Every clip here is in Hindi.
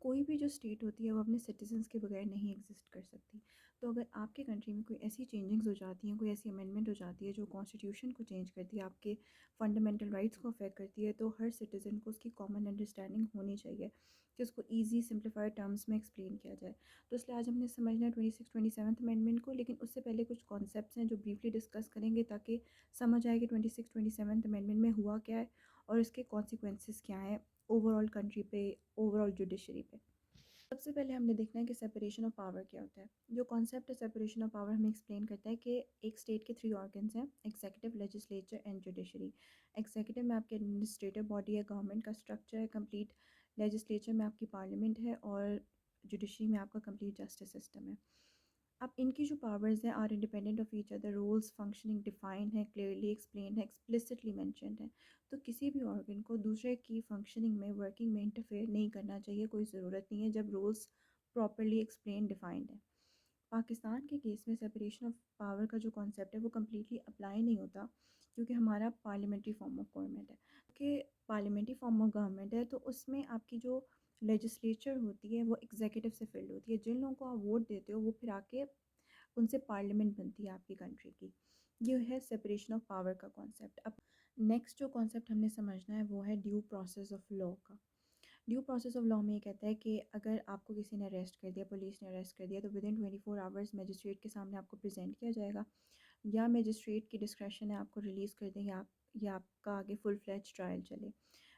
कोई भी जो स्टेट होती है वो अपने सिटीजन्स के बगैर नहीं एग्जिस्ट कर सकती। तो अगर आपके कंट्री में कोई ऐसी चेंजिंग्स हो जाती हैं, कोई ऐसी अमेंडमेंट हो जाती है जो कॉन्स्टिट्यूशन को चेंज करती है, आपके फंडामेंटल राइट्स को अफेक्ट करती है, तो हर सिटीज़न को उसकी कॉमन अंडरस्टैंडिंग होनी चाहिए कि उसको ईजी सिंप्लीफाइड टर्म्स में एक्सप्लेन किया जाए। तो इसलिए आज हमने समझना है 26 27 अमेंडमेंट को, लेकिन उससे पहले कुछ कॉन्सेप्ट्स हैं जो ब्रीफली डिस्कस करेंगे ताकि समझ आए कि 26 27 अमेंडमेंट में हुआ क्या है और इसके कॉन्सिक्वेंसेस क्या हैं ओवरऑल कंट्री पे, ओवरऑल जुडिशरी पे। सबसे पहले हमने देखना है कि सेपरेशन ऑफ पावर क्या होता है। जो कॉन्सेप्ट है सेपरेशन ऑफ पावर हमें एक्सप्लेन करता है कि एक स्टेट के 3 ऑर्गन्स हैं, executive, legislature and judiciary. Executive में आपकी एडमिनिस्ट्रेटिव बॉडी है, गवर्नमेंट का स्ट्रक्चर है कंप्लीट। लेजिस्लेचर में आपकी पार्लियामेंट है और जुडिशरी में आपका कंप्लीट जस्टिस सिस्टम है। अब इनकी जो पावर्स हैं are independent of each other, rules functioning defined है, क्लियरली एक्सप्लेन है, एक्सप्लिसिटली मैंशनड है। तो किसी भी ऑर्गन को दूसरे की फंक्शनिंग में, वर्किंग में इंटरफेयर नहीं करना चाहिए, कोई ज़रूरत नहीं है जब रूल्स प्रॉपरली एक्सप्लेन डिफाइंड है। पाकिस्तान के केस में सेपरेशन ऑफ पावर का जो कॉन्सेप्ट है वो कम्प्लीटली अप्लाई नहीं होता क्योंकि हमारा पार्लियामेंट्री फॉर्म ऑफ गवर्नमेंट है। कि पार्लियामेंट्री फॉर्म ऑफ गवर्नमेंट है तो उसमें आपकी जो लेजिस्लेचर होती है वो एग्जीक्यूटिव से फिल्ड होती है। जिन लोगों को आप वोट देते हो वो फिर आके उनसे पार्लियामेंट बनती है आपकी कंट्री की। ये है सेपरेशन ऑफ पावर का कॉन्सेप्ट। अब नेक्स्ट जो कॉन्सेप्ट हमने समझना है वो है ड्यू प्रोसेस ऑफ लॉ का। ड्यू प्रोसेस ऑफ लॉ में ये कहता है कि अगर आपको किसी ने अरेस्ट कर दिया, पुलिस ने अरेस्ट कर दिया, तो विद इन 24 आवर्स मजिस्ट्रेट के सामने आपको प्रेजेंट किया जाएगा, या मजिस्ट्रेट की डिस्क्रेशन है आपको रिलीज़ कर दें, या आपका आगे फुल फ्लैज ट्रायल चले।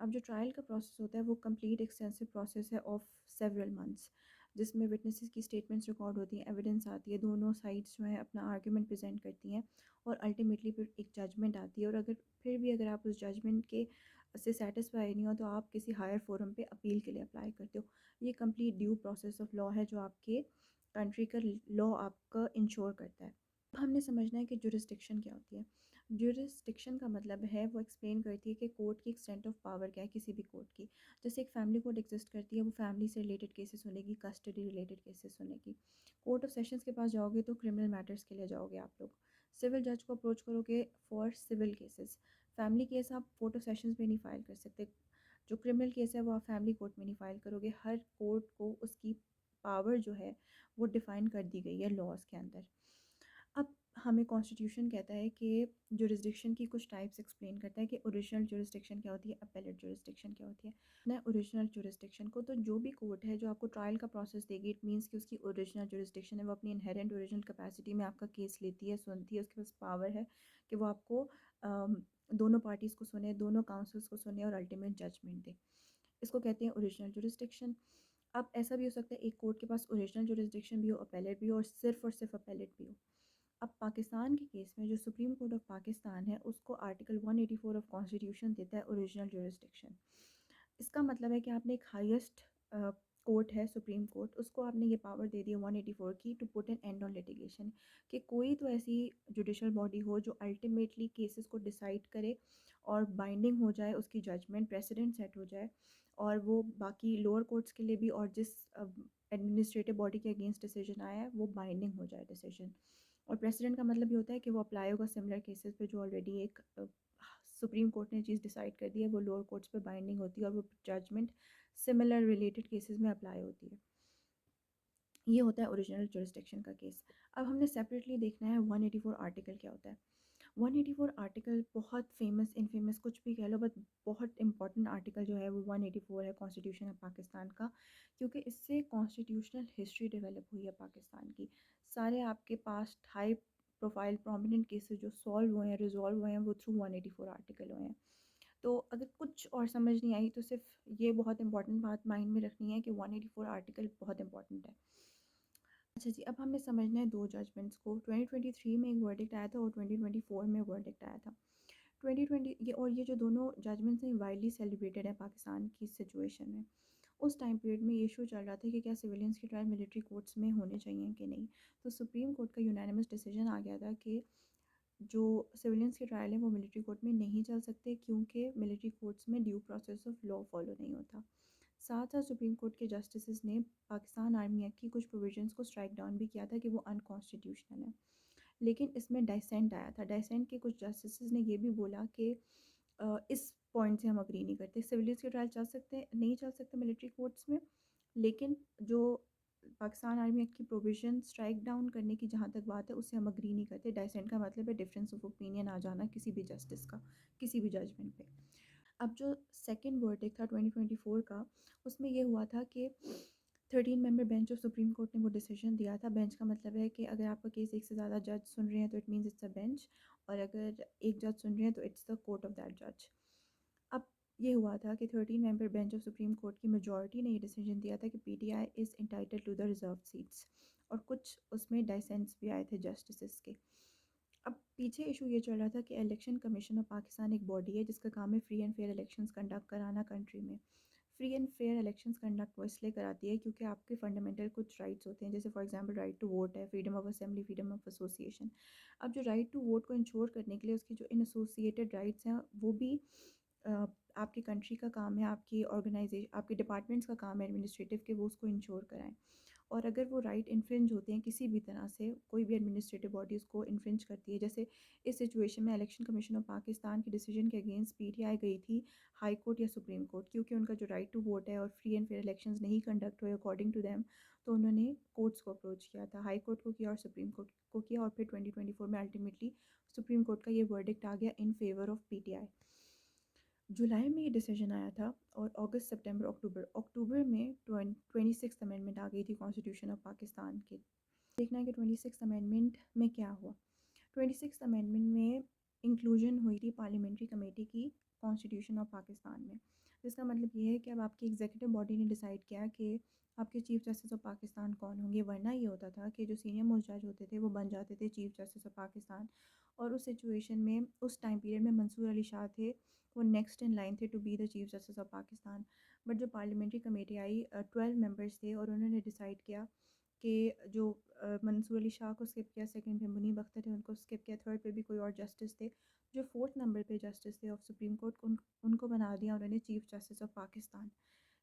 अब जो ट्रायल का प्रोसेस होता है वो कंप्लीट एक्सटेंसिव प्रोसेस है ऑफ सेवरल मंथ्स, जिसमें विटनेसेस की स्टेटमेंट्स रिकॉर्ड होती हैं, एविडेंस आती है, दोनों साइड्स जो हैं अपना आर्ग्यूमेंट प्रेजेंट करती हैं और अल्टीमेटली फिर एक जजमेंट आती है। और अगर आप उस जजमेंट के से सेटिस्फाई नहीं हो तो आप किसी हायर फोरम पे अपील के लिए अप्लाई करते हो। ये complete due process of law है जो आपके कंट्री का लॉ आपका इंश्योर करता है। अब हमने समझना है कि जुरिस्डिक्शन क्या होती है। जुरिस्डिक्शन का मतलब है वो एक्सप्लेन करती है कि कोर्ट की एक्सटेंट ऑफ पावर क्या है किसी भी कोर्ट की। जैसे एक फैमिली कोर्ट एग्जिस्ट करती है, वो फैमिली से रिलेटेड केसेस सुनेगी, कस्टडी रिलेटेड केसेस सुनेगी। कोर्ट ऑफ सेशंस के पास जाओगे तो क्रिमिनल मैटर्स के लिए जाओगे आप लोग। सिविल जज को अप्रोच करोगे for civil cases. Family case आप कोर्ट ऑफ सेशंस में नहीं फाइल कर सकते। जो क्रिमिनल केस है वो आप फैमिली कोर्ट में नहीं फाइल करोगे। हर कोर्ट को उसकी पावर जो है वो डिफ़ाइन कर दी गई है लॉज के अंदर। अब हमें कॉन्स्टिट्यूशन कहता है कि जुरिस्डिक्शन की कुछ टाइप्स एक्सप्लेन करता है कि ओरिजिनल जुरिस्डिक्शन क्या होती है, अपीलेट जुरिस्डिक्शन क्या होती है। ना ओरिजिनल जुरिस्डिक्शन को तो जो भी कोर्ट है जो आपको ट्रायल का प्रोसेस देगी, इट मीन्स कि उसकी ओरिजिनल जुरिस्डिक्शन है, वो अपनी इनहेरेंट ओरिजिनल कैपेसिटी में आपका केस लेती है, सुनती है, उसके पास पावर है कि वो आपको दोनों पार्टीज़ को सुने, दोनों काउंसिल्स को सुने और अल्टीमेट जजमेंट दे। इसको कहते हैं ओरिजिनल जुरिस्डिक्शन। अब ऐसा भी हो सकता है एक कोर्ट के पास ओरिजिनल जुरिस्डिक्शन भी हो, अपीलेट भी हो और सिर्फ अपीलेट भी हो। अब पाकिस्तान के केस में जो सुप्रीम कोर्ट ऑफ पाकिस्तान है उसको आर्टिकल 184 ऑफ कॉन्स्टिट्यूशन देता है ओरिजिनल जुरिस्डिक्शन। इसका मतलब है कि आपने एक हाईएस्ट कोर्ट है सुप्रीम कोर्ट, उसको आपने ये पावर दे दी है 184 की to put an end on litigation, कि कोई तो ऐसी जुडिशल बॉडी हो जो अल्टीमेटली केसेस को डिसाइड करे और बाइंडिंग हो जाए, उसकी जजमेंट प्रेसिडेंट सेट हो जाए और वो बाकी लोअर कोर्ट्स के लिए भी, और जिस एडमिनिस्ट्रेटिव बॉडी के अगेंस्ट डिसीजन आया है वो बाइंडिंग हो जाए डिसीजन। और प्रेसिडेंट का मतलब ये होता है कि वो अप्लाई होगा सिमिलर केसेस पे जो ऑलरेडी एक सुप्रीम कोर्ट ने चीज़ डिसाइड कर दी है, वो लोअर कोर्ट्स पे बाइंडिंग होती है और वो जजमेंट सिमिलर रिलेटेड केसेस में अप्लाई होती है। ये होता है ओरिजिनल जुरिस्डिक्शन का केस। अब हमने सेपरेटली देखना है 184 आर्टिकल क्या होता है। 184 आर्टिकल बहुत फेमस इनफेमस कुछ भी कह लो, बट बहुत इंपॉर्टेंट आर्टिकल जो है वो 184 है कॉन्स्टिट्यूशन ऑफ पाकिस्तान का, क्योंकि इससे कॉन्स्टिट्यूशनल हिस्ट्री डेवलप हुई है पाकिस्तान की। सारे आपके पास हाई प्रोफाइल प्रोमिनेंट केसेस जो सॉल्व हुए हैं, रिजॉल्व हुए हैं, वो थ्रू 184 आर्टिकल हुए हैं। तो अगर कुछ और समझ नहीं आई तो सिर्फ ये बहुत इंपॉर्टेंट बात माइंड में रखनी है कि 184 आर्टिकल बहुत इंपॉर्टेंट है। अच्छा जी, अब हमें समझना है दो जजमेंट्स को। 2023 में एक वर्डिक्ट आया था और 2024 में वर्डिक्ट आया था। 2020 ये जो दोनों जजमेंट्स हैं वाइडली सेलिब्रेटेड है पाकिस्तान की सिचुएशन में। उस टाइम पीरियड में ये इशू चल रहा था कि क्या सिविलियंस की ट्रायल मिलिट्री कोर्ट्स में होने चाहिए कि नहीं। तो सुप्रीम कोर्ट का यूनानिमस डिसीजन आ गया था कि जो सिविलियंस के ट्रायल हैं वो मिलिट्री कोर्ट में नहीं चल सकते क्योंकि मिलिट्री कोर्ट्स में due process of law follow नहीं होता। साथ साथ सुप्रीम कोर्ट के जस्टिस ने पाकिस्तान आर्मी एक्ट की कुछ प्रोविजंस को स्ट्राइक डाउन भी किया था कि वो अनकॉन्स्टिट्यूशनल है। लेकिन इसमें डाइसेंट आया था। डाइसेंट के कुछ जस्टिस ने ये भी बोला कि इस पॉइंट से हम अग्री नहीं करते, सिविलियंस के ट्रायल चल सकते नहीं चल सकते मिलिट्री कोर्ट्स में, लेकिन जो पाकिस्तान आर्मी एक्ट की प्रोविज़न स्ट्राइक डाउन करने की जहाँ तक बात है, उससे हम एग्री नहीं करते। डिसेंट का मतलब है डिफरेंस ऑफ ओपिनियन आ जाना किसी भी जस्टिस का, किसी भी जजमेंट पे। अब जो सेकंड वर्डिक्ट था 2024 का, उसमें ये हुआ था कि 13 member bench of supreme court ने वो डिसीजन दिया था। बेंच का मतलब है कि अगर आपका केस एक से ज़्यादा जज सुन रहे हैं तो it means it's a bench, और अगर एक जज सुन रहे हैं तो it's the court of that जज। अब ये हुआ था कि 13 member bench of supreme court की मेजॉरिटी ने ये डिसीजन दिया था कि PTI is entitle to the reserve seats, और कुछ उसमें डाइसेंट्स भी आए थे जस्टिस के। अब पीछे इशू ये चल रहा था कि इलेक्शन कमीशन ऑफ पाकिस्तान एक बॉडी है जिसका काम है free and fair elections conduct कराना कंट्री में। Free and fair elections conduct वो इसलिए कराती है क्योंकि आपके फंडामेंटल कुछ राइट्स होते हैं, जैसे for example right to vote है, freedom of assembly, freedom of association. अब जो राइट टू वोट को इंश्योर करने के लिए उसकी जो इन एसोसिएटेड राइट्स हैं वो भी आपकी कंट्री का काम है, आपकी ऑर्गेनाइजेशन, आपके डिपार्टमेंट्स का काम है एडमिनिस्ट्रेटिव के, वो उसको इंश्योर कराएं। और अगर वो राइट इन्फ्रिंज होते हैं किसी भी तरह से, कोई भी एडमिनिस्ट्रेटिव बॉडी उसको इन्फ्रिंज करती है, जैसे इस सिचुएशन में इलेक्शन कमीशन ऑफ पाकिस्तान के डिसीजन के अगेंस्ट पीटीआई गई थी हाई कोर्ट या सुप्रीम कोर्ट, क्योंकि उनका जो राइट टू वोट है और फ्री एंड फेयर इलेक्शंस नहीं कंडक्ट हुए अकॉर्डिंग टू दैम, तो उन्होंने कोर्ट्स को अप्रोच किया था, हाई कोर्ट को किया और सुप्रीम कोर्ट को किया, और फिर 2024 में अल्टीमेटली सुप्रीम कोर्ट का ये वर्डिक्ट आ गया इन फेवर ऑफ पीटीआई। जुलाई में ये डिसीजन आया था, और अगस्त, सितंबर, अक्टूबर में 26th अमेंडमेंट आ गई थी कॉन्स्टिट्यूशन ऑफ पाकिस्तान के। देखना है कि 26th अमेंडमेंट में क्या हुआ। 26th अमेंडमेंट में इंक्लूजन हुई थी पार्लियामेंट्री कमेटी की कॉन्स्टिट्यूशन ऑफ पाकिस्तान में, जिसका मतलब ये है कि अब आपकी एग्जीक्यूटिव बॉडी ने डिसाइड किया कि आपके चीफ जस्टिस ऑफ पाकिस्तान कौन होंगे। वरना ये होता था कि जो सीनियर मोस्ट जज होते थे वो बन जाते थे चीफ जस्टिस ऑफ पाकिस्तान, और उस सिचुएशन में उस टाइम पीरियड में मंसूर अली शाह थे, वो नेक्स्ट इन लाइन थे to be the chief justice of Pakistan. But जो पार्लियामेंट्री कमेटी आई, 12 मेंबर्स थे, और उन्होंने डिसाइड किया कि जो मंसूर अली शाह को स्किप किया, सेकंड पे मुनीब अख्तर थे उनको स्किप किया, थर्ड पे भी कोई और जस्टिस थे, जो फोर्थ नंबर पे जस्टिस थे ऑफ सुप्रीम कोर्ट, उनको बना दिया उन्होंने चीफ जस्टिस ऑफ पाकिस्तान।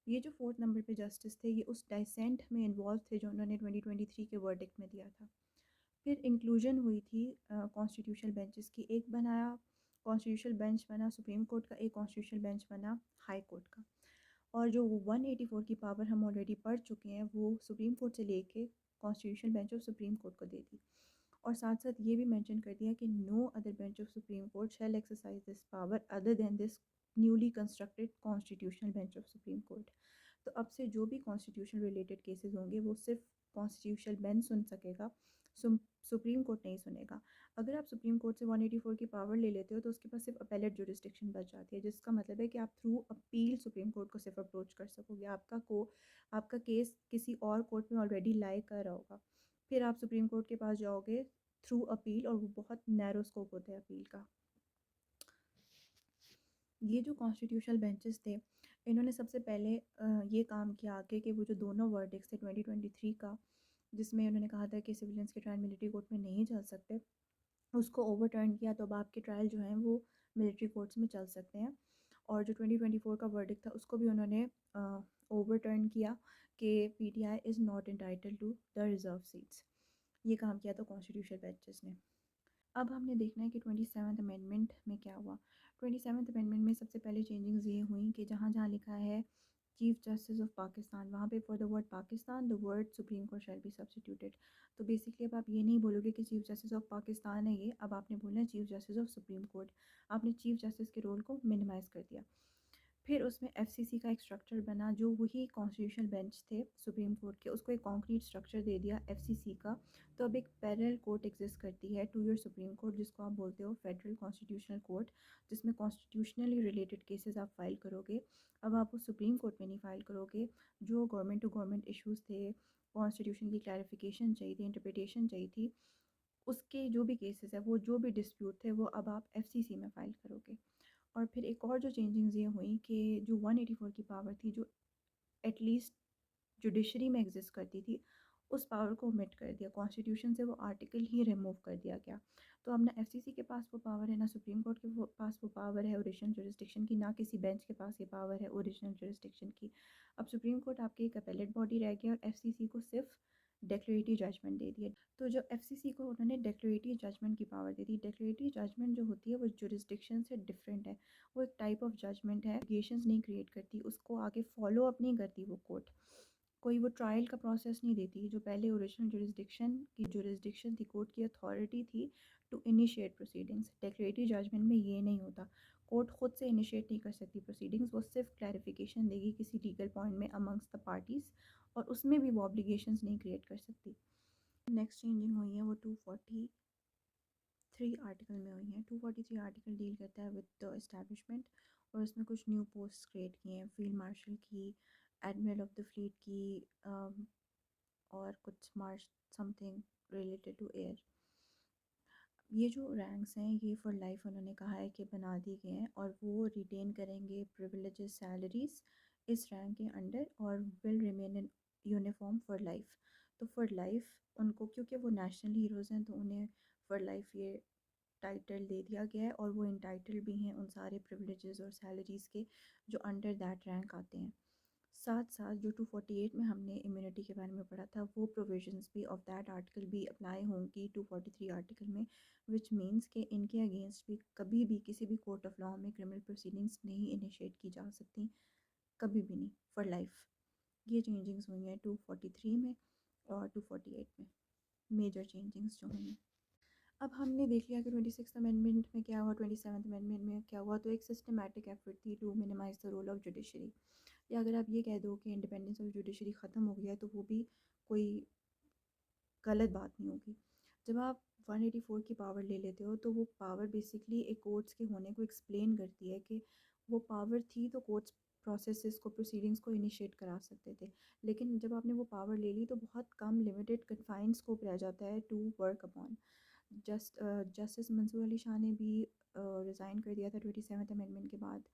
ये जो फोर्थ नंबर पे जस्टिस थे ये उस डाइसेंट में इन्वॉल्व थे जो उन्होंने 2023 के वर्डिक्ट में दिया था। फिर इंक्लूजन हुई थी कॉन्स्टिट्यूशनल बेंचेस की, एक बनाया कॉन्स्टिट्यूशनल बेंच बना सुप्रीम कोर्ट का, एक कॉन्स्टिट्यूशनल बेंच बना हाई कोर्ट का। और जो 184 की पावर हम ऑलरेडी पढ़ चुके हैं वो सुप्रीम कोर्ट से लेके constitutional bench of supreme court को दे दी, और साथ साथ ये भी मेंशन कर दिया कि no other bench of supreme court shall exercise this power other than this newly constructed constitutional bench of supreme court. तो अब से जो भी कॉन्स्टिट्यूशन रिलेटेड केसेस होंगे वो सिर्फ कॉन्स्टिट्यूशनल बेंच सुन सकेगा, सुप्रीम कोर्ट नहीं सुनेगा। अगर आप सुप्रीम कोर्ट से 184 की पावर ले लेते हो तो उसके पास सिर्फ अपेलेट जुरिस्डिक्शन बच जाती है, जिसका मतलब है कि आप थ्रू अपील सुप्रीम कोर्ट को सिर्फ अप्रोच कर सकोगे। आपका केस किसी और कोर्ट में ऑलरेडी लाई कर रहा होगा, फिर आप सुप्रीम कोर्ट के पास जाओगे थ्रू अपील, और वो बहुत नैरो स्कोप होता है अपील का। ये जो कॉन्स्टिट्यूशनल बेंचेस थे इन्होंने सबसे पहले ये काम किया आगे कि वो जो दोनों वर्डिक्स थे 2023 का, जिसमें उन्होंने कहा था कि सिविलियंस के ट्रायल मिलिट्री कोर्ट में नहीं चल सकते, उसको ओवरटर्न किया, तो अब आपके ट्रायल जो हैं वो मिलिट्री कोर्ट्स में चल सकते हैं। और जो 2024 का वर्डिक्ट था उसको भी उन्होंने ओवरटर्न किया कि PTI is not entitle to the reserve seats. ये काम किया था कॉन्स्टिट्यूशनल बेंचेस ने। अब हमने देखना है कि 27th अमेंडमेंट में क्या हुआ। 27th अमेंडमेंट में सबसे पहले चेंजिंग्स ये हुई कि जहाँ जहाँ लिखा है चीफ जस्टिस ऑफ पाकिस्तान, वहाँ पे for the word Pakistan the word supreme court shall be substituted. तो बेसिकली अब आप ये नहीं बोलोगे कि चीफ जस्टिस ऑफ पाकिस्तान है ये, अब आपने बोलना है chief justice of supreme court. आपने चीफ जस्टिस के रोल को मिनिमाइज़ कर दिया। फिर उसमें एफसीसी का एक स्ट्रक्चर बना, जो वही कॉन्स्टिट्यूशनल बेंच थे सुप्रीम कोर्ट के, उसको एक कॉन्क्रीट स्ट्रक्चर दे दिया एफसीसी का। तो अब एक पैरेलल कोर्ट एग्जिस्ट करती है टू योर सुप्रीम कोर्ट, जिसको आप बोलते हो फेडरल कॉन्स्टिट्यूशनल कोर्ट, जिसमें कॉन्स्टिट्यूशनली रिलेटेड केसेस आप फाइल करोगे। अब आप वो सुप्रीम कोर्ट में नहीं फाइल करोगे। जो गवर्नमेंट टू गवर्नमेंट इशूज़ थे, कॉन्स्टिट्यूशन की क्लैरिफिकेशन चाहिए थी, इंटरप्रिटेशन चाहिए थी, उसके जो भी केसेस है, वो जो भी डिस्प्यूट थे, वो अब आप एफसीसी में फ़ाइल करोगे। और फिर एक और जो चेंजिंग्स ये हुई कि जो 184 की पावर थी, जो एटलीस्ट जुडिशरी में एग्जिस्ट करती थी, उस पावर को ओमिट कर दिया, कॉन्स्टिट्यूशन से वो आर्टिकल ही रिमूव कर दिया गया। तो अब ना एफसीसी के पास वो पावर है, ना सुप्रीम कोर्ट के पास वो पावर है ओरिजिनल जुरिस्डिक्शन की, ना किसी बेंच के पास ये पावर है ओरिजिनल जुरिस्डिक्शन की। अब सुप्रीम कोर्ट आपकी एक अपेलेट बॉडी रह गया, और एफसीसी को सिर्फ डेक्लेरेटरी जजमेंट दे दिया। तो जो एफसीसी को उन्होंने डेक्लेरेटरी जजमेंट की पावर दे दी। डेक्लेरेटरी जजमेंट जो होती है वो जुरिस्डिक्शन से डिफरेंट है, वो एक टाइप ऑफ जजमेंट है, लिटिगेशंस नहीं क्रिएट करती, उसको आगे फॉलो अप नहीं करती वो कोर्ट। कोई वो ट्रायल का प्रोसेस नहीं देती। जो पहले ओरिजिनल जुरिस्डिक्शन थी, कोर्ट की अथॉरिटी थी टू इनिशिएट प्रोसीडिंग्स, डेक्लेरेटरी जजमेंट में ये नहीं होता। कोर्ट खुद से इनिशिएट नहीं कर सकती प्रोसीडिंग्स, वो सिर्फ क्लैरिफिकेशन देगी किसी लीगल पॉइंट में अमंगस्ट द पार्टीज़, और उसमें भी वो ऑब्लिगेशंस नहीं क्रिएट कर सकती। नेक्स्ट चेंजिंग हुई है वो 243 आर्टिकल में हुई है। 243 आर्टिकल डील करता है विद द एस्टैब्लिशमेंट, और उसमें कुछ न्यू पोस्ट क्रिएट किए हैं, फील्ड मार्शल की, एडमिरल ऑफ द फ्लीट की, और कुछ marsh something related to air. ये जो रैंक्स हैं ये फॉर लाइफ उन्होंने कहा है कि बना दिए गए हैं, और वो रिटेन करेंगे प्रिविलेजेस सैलरीज इस रैंक के अंडर, और will remain in uniform for life. तो फॉर लाइफ उनको, क्योंकि वो नेशनल हीरोज़ हैं, तो उन्हें फॉर लाइफ ये टाइटल दे दिया गया है, और वो इंटाइटल भी हैं उन सारे प्रिविलेजेस और सैलरीज़ के जो अंडर दैट रैंक आते हैं। साथ साथ जो 248 में हमने इम्यूनिटी के बारे में पढ़ा था, वो प्रोविजंस भी ऑफ दैट आर्टिकल भी अप्लाई होंगी 243 आर्टिकल में, विच मीन्स कि इनके अगेंस्ट भी कभी भी किसी भी कोर्ट ऑफ लॉ में क्रिमिनल प्रोसीडिंग्स नहीं इनिशिएट की जा सकती, कभी भी नहीं, फॉर लाइफ। ये चेंजिंग्स हुई हैं 243 में और 248 में, मेजर चेंजिंग्स जो हुई हैं। अब हमने देख लिया कि 26th अमेंडमेंट में क्या हुआ, 27th अमेंडमेंट में क्या हुआ। तो एक सिस्टमेटिक एफर्ट थी to minimize the role of judiciary, या अगर आप ये कह दो कि इंडिपेंडेंस ऑफ जुडिशरी ख़त्म हो गया, तो वो भी कोई गलत बात नहीं होगी। जब आप 184 की पावर ले लेते हो, तो वो पावर बेसिकली एक कोर्ट्स के होने को एक्सप्लेन करती है कि वो पावर थी तो कोर्ट्स प्रोसेसेस को, प्रोसीडिंग्स को इनिशिएट करा सकते थे। लेकिन जब आपने वो पावर ले ली, तो बहुत कम लिमिटेड कन्फाइंड स्कोप रह जाता है to work upon. Justice Mansoor Ali Shah ने भी रिज़ाइन कर दिया था 27th अमेंडमेंट के बाद,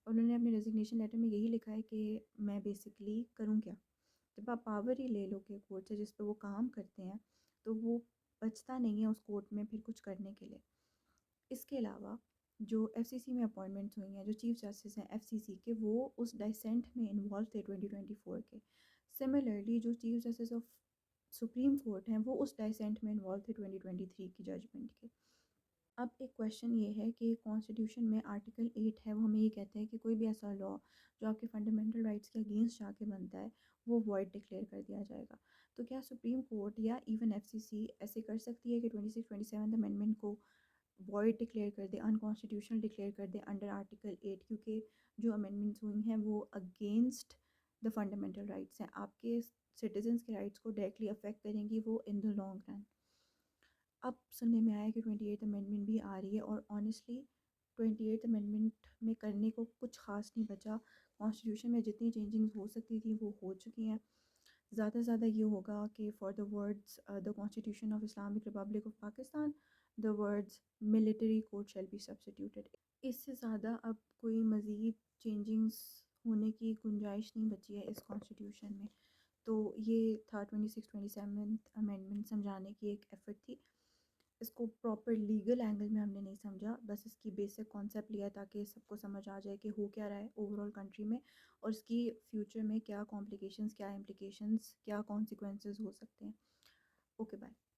और उन्होंने अपने रेजिग्नेशन लेटर में यही लिखा है कि मैं बेसिकली करूँ क्या। जब आप पावर ही ले लोगे कोर्ट से जिस पे वो काम करते हैं, तो वो बचता नहीं है उस कोर्ट में फिर कुछ करने के लिए। इसके अलावा जो एफसीसी में अपॉइंटमेंट्स हुई हैं, जो चीफ जस्टिस हैं एफसीसी के, वो उस डाइसेंट में इन्वॉल्व थे 2024 के। सिमिलरली जो chief justice of supreme court हैं, वो उस डाइसेंट में इन्वॉल्व थे 2023 की जजमेंट के। अब एक क्वेश्चन ये है कि कॉन्स्टिट्यूशन में आर्टिकल 8 है, वो हमें ये कहते हैं कि कोई भी ऐसा लॉ जो आपके फंडामेंटल राइट्स के अगेंस्ट जाके बनता है, वो वॉइड डिक्लेयर कर दिया जाएगा। तो क्या सुप्रीम कोर्ट या इवन एफसीसी ऐसे कर सकती है कि 27th अमेंडमेंट को वॉइड डिक्लेयर कर दे, अनकॉन्स्टिट्यूशनल डिक्लेयर कर दे अंडर आर्टिकल 8, क्योंकि जो अमेंडमेंट्स हुई हैं वो अगेंस्ट द फंडामेंटल राइट्स हैं, आपके सिटीजन्स के राइट्स को डायरेक्टली अफेक्ट करेंगी वो इन द लॉन्ग रन। अब सुनने में आया कि 28th अमेंडमेंट भी आ रही है, और ऑनेस्टली 28th अमेंडमेंट में करने को कुछ ख़ास नहीं बचा। कॉन्स्टिट्यूशन में जितनी चेंजिंग्स हो सकती थी वो हो चुकी हैं। ज़्यादा से ज़्यादा ये होगा कि for the words the constitution of Islamic Republic of Pakistan, the words military court shall be substituted. इससे ज़्यादा अब कोई मज़ीद चेंजिंग्स होने की गुंजाइश नहीं बची है इस कॉन्स्टिट्यूशन में। तो ये था 27th अमेंडमेंट समझाने की एक एफ़र्ट थी। इसको प्रॉपर लीगल एंगल में हमने नहीं समझा, बस इसकी बेसिक कॉन्सेप्ट लिया ताकि सबको समझ आ जाए कि हो क्या रहा है ओवरऑल कंट्री में, और इसकी फ्यूचर में क्या कॉम्प्लिकेशंस, क्या इम्प्लिकेशंस, क्या कॉन्सिक्वेंसेस हो सकते हैं। Okay bye.